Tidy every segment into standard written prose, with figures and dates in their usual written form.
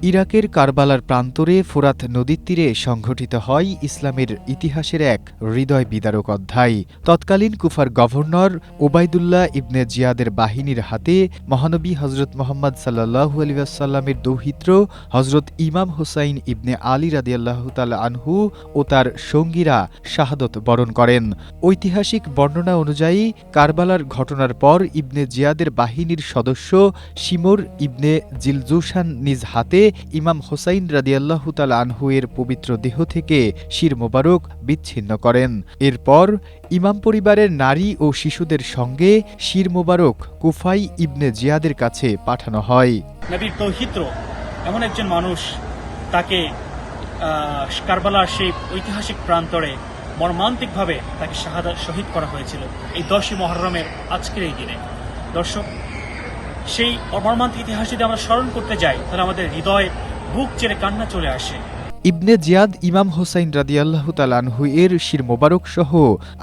ইরাকের কারবালার প্রান্তরে ফোরাত নদীর তীরে সংঘটিত হয় ইসলামের ইতিহাসের এক হৃদয় বিদারক অধ্যায়। তৎকালীন কুফার গভর্নর ওবায়দুল্লাহ ইবনে জিয়াদের বাহিনীর হাতে মহানবী হজরত মোহাম্মদ সাল্লাল্লাহু আলাইহি ওয়াসাল্লামের দৌহিত্র হজরত ইমাম হুসাইন ইবনে আলী রাদিয়াল্লাহু তাআলা আনহু ও তার সঙ্গীরা শাহাদত বরণ করেন। ঐতিহাসিক বর্ণনা অনুযায়ী কারবালার ঘটনার পর ইবনে জিয়াদের বাহিনীর সদস্য শিমর ইবনে জিলজুশান নিজ হাতে ইমাম হোসাইন রাদিয়াল্লাহু তাআলা আনহু এর পবিত্র দেহ থেকে শির মোবারক বিচ্ছিন্ন করেন। এরপর ইমাম পরিবারের নারী ও শিশুদের সঙ্গে শির মোবারক কুফাই ইবনে জিয়াদের কাছে পাঠানো হয়। নবীর দৌহিত্র এমন একজন মানুষ, তাকে কারবালার সেই ঐতিহাসিক প্রান্তরে মর্মান্তিকভাবে তাকে শহীদ করা হয়েছিল এই 10ই মুহররমের আজকের এই দিনে। দর্শক, সেই মর্মান্তিক ইতিহাস যদি আমরা স্মরণ করতে যাই তাহলে আমাদের হৃদয়ে বুক চেড়ে কান্না চলে আসে। ইবনে জিয়াদ ইমাম হোসাইন রাদিয়াল্লাহু তাআলা আনহু এর শির মোবারক সহ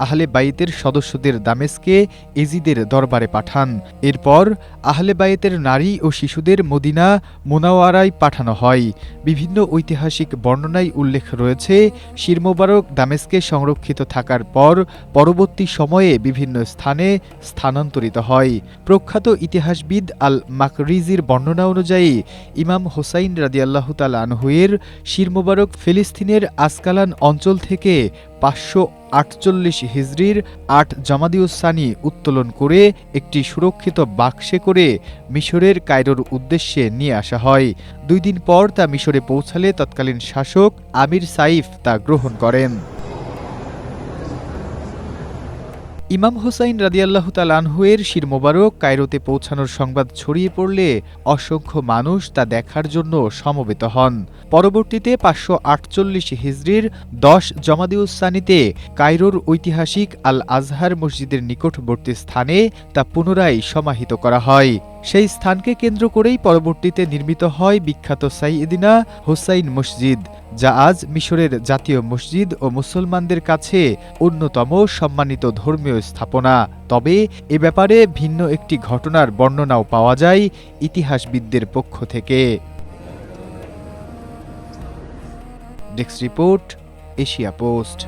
আহলে বাইতের সদস্যদের দামেস্কে এজিদের দরবারে পাঠান। এরপর আহলে বাইতের নারী ও শিশুদের মদিনা মুনাওয়ারায় পাঠানো হয়। বিভিন্ন ঐতিহাসিক বর্ণনায় উল্লেখ রয়েছে, শির মোবারক দামেস্কে সংরক্ষিত থাকার পর পরবর্তী সময়ে বিভিন্ন স্থানে স্থানান্তরিত হয়। প্রখ্যাত ইতিহাসবিদ আল মাকরিজির বর্ণনা অনুযায়ী ইমাম হোসাইন রাদিয়াল্লাহু তাআলা আনহু এর শির মোবারক ফিলিস্তিনের আসকালান অঞ্চল থেকে 548 হিজরির 8 জামাদিউস-সানি উত্তোলন করে একটি সুরক্ষিত বাক্সে করে মিশরের কায়রোর উদ্দেশ্যে নিয়ে আসা হয়। 2 দিন পর তা মিশরে পৌঁছালে তৎকালীন শাসক আমির সাইফ তা গ্রহণ করেন। ইমাম হোসাইন রাদিয়াল্লাহু তাআলা আনহু এর শির মোবারক কায়রোতে পৌঁছানোর সংবাদ ছড়িয়ে পড়লে অসংখ্য মানুষ তা দেখার জন্য সমবেত হন। পরবর্তীতে 548 হিজরির 10 জামাদিউস-সানিতে কায়রোর ঐতিহাসিক আল আজহার মসজিদের নিকটবর্তী স্থানে তা পুনরায় সমাহিত করা হয়। সেই স্থানকে কেন্দ্র করেই পরবর্তীতে নির্মিত হয় বিখ্যাত সাইয়েদিনা হোসাইন মসজিদ, যা আজ মিশরের জাতীয় মসজিদ ও মুসলমানদের কাছে অন্যতম সম্মানিত ধর্মীয় স্থাপনা। তবে এ ব্যাপারে ভিন্ন একটি ঘটনার বর্ণনাও পাওয়া যায় ইতিহাসবিদদের পক্ষ থেকে। Desk report, Asia post.